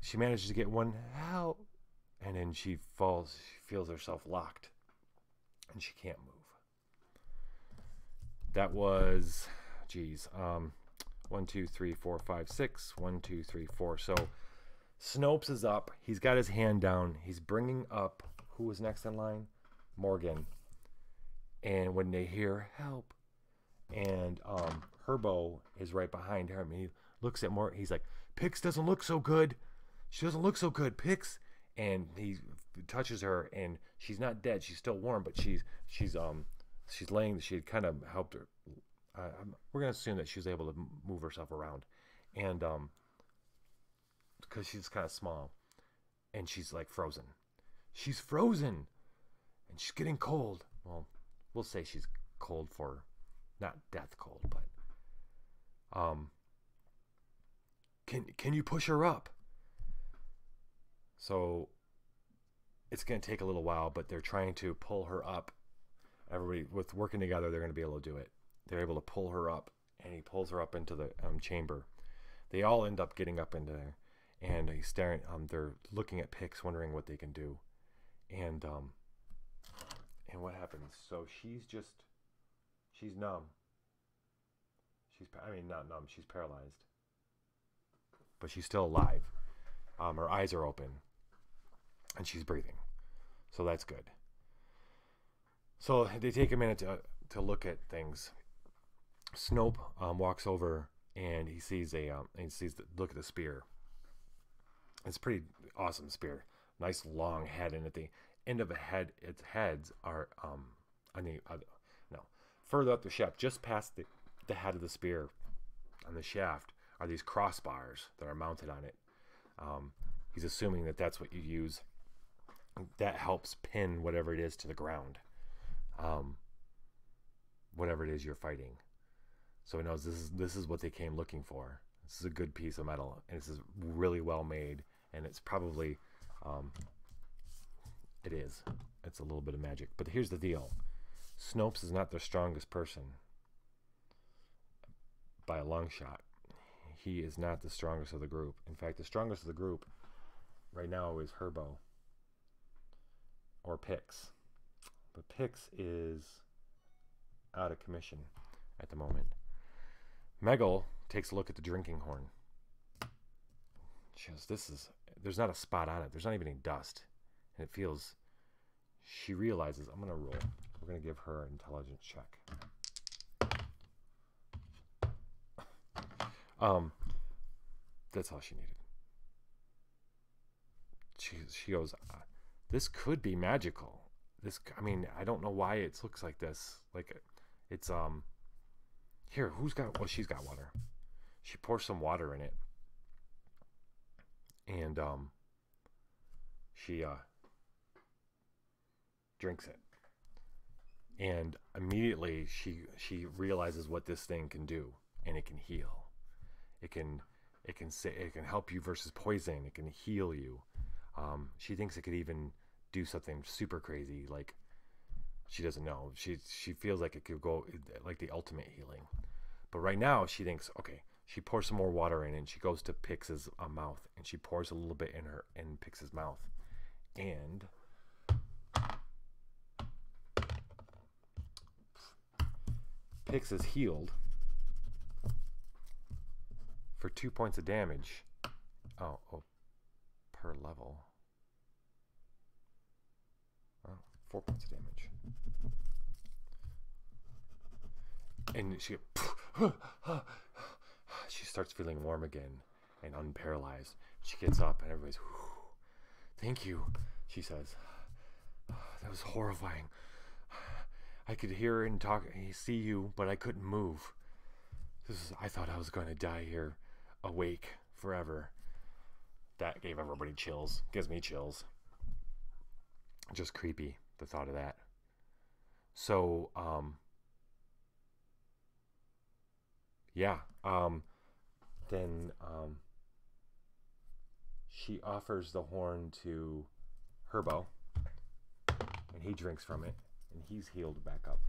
She manages to get one out, and then she falls. She feels herself locked, and she can't move. That was, geez, 1, 2, 3, 4, 5, 6. 1, 2, 3, 4. So Snopes is up. He's got his hand down. He's bringing up, who was next in line? Morgan. And when they hear help, and Herbo is right behind him, and he looks at Morgan. He's like, Pix doesn't look so good. She doesn't look so good, Pix. And he touches her, and she's not dead. She's still warm, but she's laying. She had kind of helped her. We're gonna assume that she was able to move herself around, and because she's kind of small, and she's like frozen. She's frozen, and she's getting cold. Well, we'll say she's cold for, not death cold, but can you push her up? So it's gonna take a little while, but they're trying to pull her up. Everybody with working together, they're gonna be able to do it. They're able to pull her up, and he pulls her up into the chamber. They all end up getting up into there, and he's staring. They're looking at Pix, wondering what they can do, and what happens? So she's numb. Not numb. She's paralyzed, but she's still alive. Her eyes are open, and she's breathing, so that's good. So they take a minute to look at things. Snope walks over, and he sees look at the spear. It's a pretty awesome spear. Nice long head, and at the end of its heads are further up the shaft, just past the head of the spear on the shaft, are these crossbars that are mounted on it. He's assuming that that's what you use. That helps pin whatever it is to the ground. Whatever it is you're fighting. So he knows this is what they came looking for. This is a good piece of metal, and this is really well made, and it's probably it is. It's a little bit of magic. But here's the deal. Snopes is not the strongest person by a long shot. He is not the strongest of the group. In fact, the strongest of the group right now is Herbo or Pix. But Pix is out of commission at the moment. Megal takes a look at the drinking horn. She goes, there's not a spot on it. There's not even any dust. And it feels, she realizes, I'm going to roll. We're going to give her an intelligence check. That's all she needed. She goes, this could be magical. I don't know why it looks like this. Like, it's, here, she's got water. She pours some water in it. And, she, drinks it. And immediately she realizes what this thing can do, and it can heal. It can help you versus poison. It can heal you. She thinks it could even do something super crazy, like she doesn't know. She feels like it could go like the ultimate healing. But right now she thinks, okay, she pours some more water in, and she goes to Pix's mouth, and she pours a little bit in Pix's mouth, and Pix is healed for 2 points of damage. Oh, per level. Oh, 4 points of damage. And she starts feeling warm again and unparalyzed. She gets up, and everybody's, thank you, she says. That was horrifying. I could hear and talk, see you, but I couldn't move. I thought I was going to die here, awake forever. That gave everybody chills. Gives me chills. Just creepy, the thought of that. So, yeah. then she offers the horn to Herbo, and he drinks from it, and he's healed back up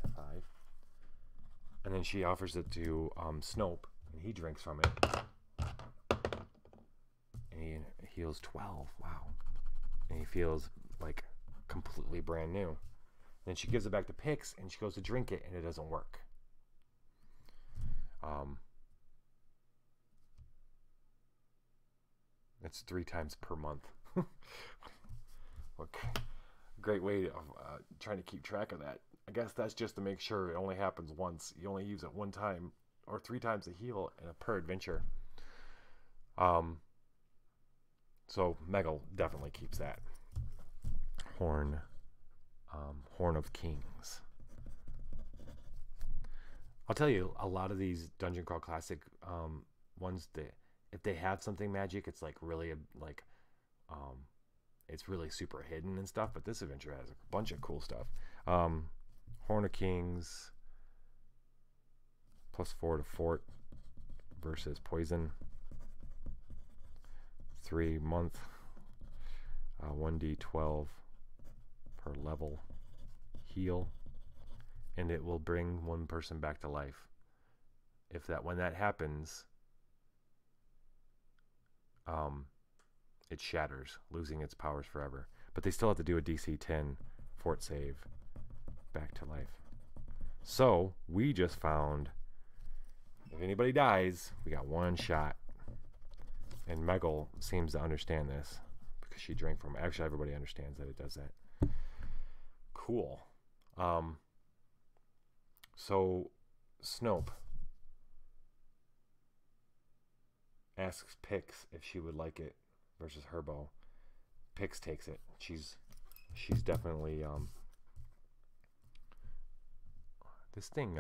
to 5. And then she offers it to Snope, and he drinks from it, and he heals 12. Wow. And he feels like completely brand new. Then she gives it back to Pix, and she goes to drink it, and it doesn't work. It's 3 times per month. Okay. Great way of trying to keep track of that. I guess that's just to make sure it only happens once. You only use it 1 time or 3 times a heal in a per adventure. So Meggle definitely keeps that. Horn of Kings. I'll tell you, a lot of these Dungeon Crawl Classic ones, if they have something magic, it's like really it's really super hidden and stuff. But this adventure has a bunch of cool stuff. Horn of Kings, +4 to fort versus poison. 3 month, 1d12 per level heal, and it will bring 1 person back to life. When that happens, it shatters, losing its powers forever. But they still have to do a DC 10 fort save back to life. So we just found, if anybody dies, we got 1 shot. And Meggle seems to understand this because she drank from it. Actually, everybody understands that it does that. Cool. So Snope asks Pix if she would like it versus Herbo. Pix takes it. She's definitely this thing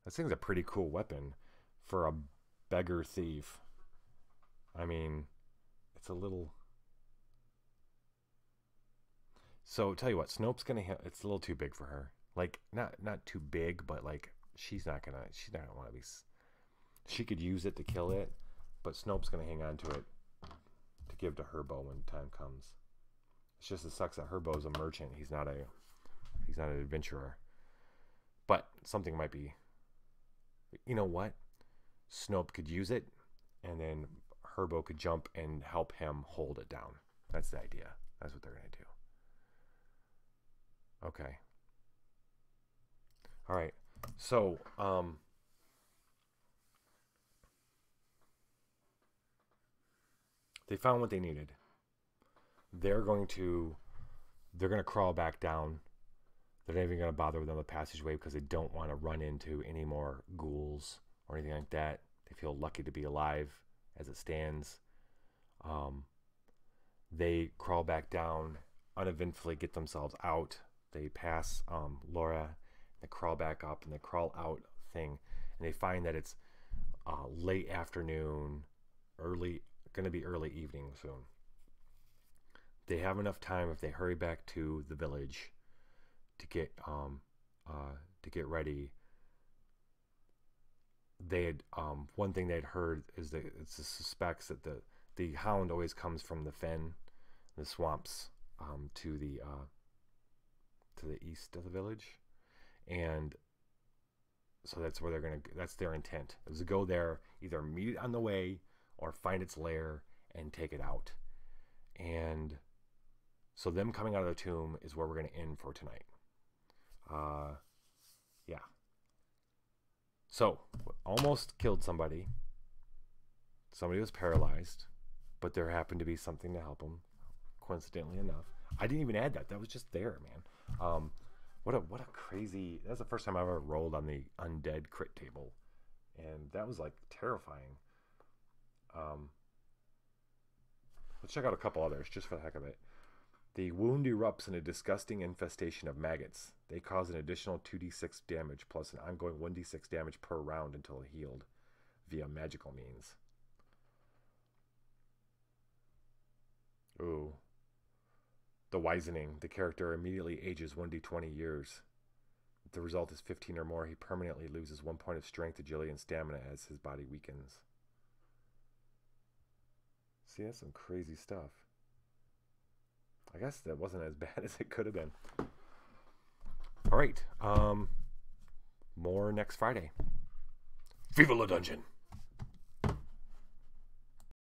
this thing's a pretty cool weapon for a beggar thief. I mean, it's a little. So tell you what, Snope's gonna. It's a little too big for her. Like not too big, but like she's not gonna want to be. She could use it to kill it, but Snope's gonna hang on to it to give to Herbo when time comes. It's just it sucks that Herbo's a merchant. He's not an adventurer. But something might be. You know what? Snope could use it, and then Herbo could jump and help him hold it down. That's the idea. That's what they're gonna do. Okay. All right. So, they found what they needed. They're going to crawl back down. They're not even going to bother with them the passageway because they don't want to run into any more ghouls or anything like that. They feel lucky to be alive as it stands. They crawl back down, uneventfully get themselves out. They pass Laura, they crawl back up, and they crawl out thing, and they find that it's late afternoon, going to be early evening soon. They have enough time if they hurry back to the village to get ready. They had one thing they'd heard is that it suspects that the hound always comes from the fen, the swamps, to the east of the village, and so that's where that's their intent, is to go there, either meet it on the way or find its lair and take it out. And so them coming out of the tomb is where we're going to end for tonight. Yeah. So, almost killed somebody. Somebody was paralyzed, but there happened to be something to help them, coincidentally enough. I didn't even add that. That was just there, man. What a crazy... That's the first time I ever rolled on the undead crit table. And that was, like, terrifying. Let's check out a couple others, just for the heck of it. The wound erupts in a disgusting infestation of maggots. They cause an additional 2d6 damage, plus an ongoing 1d6 damage per round until healed, via magical means. Ooh. The Wizening. The character immediately ages 1d20 years. the result is 15 or more, he permanently loses 1 point of strength, agility, and stamina as his body weakens. See, that's some crazy stuff. I guess that wasn't as bad as it could have been. All right. More next Friday. Viva la Dungeon!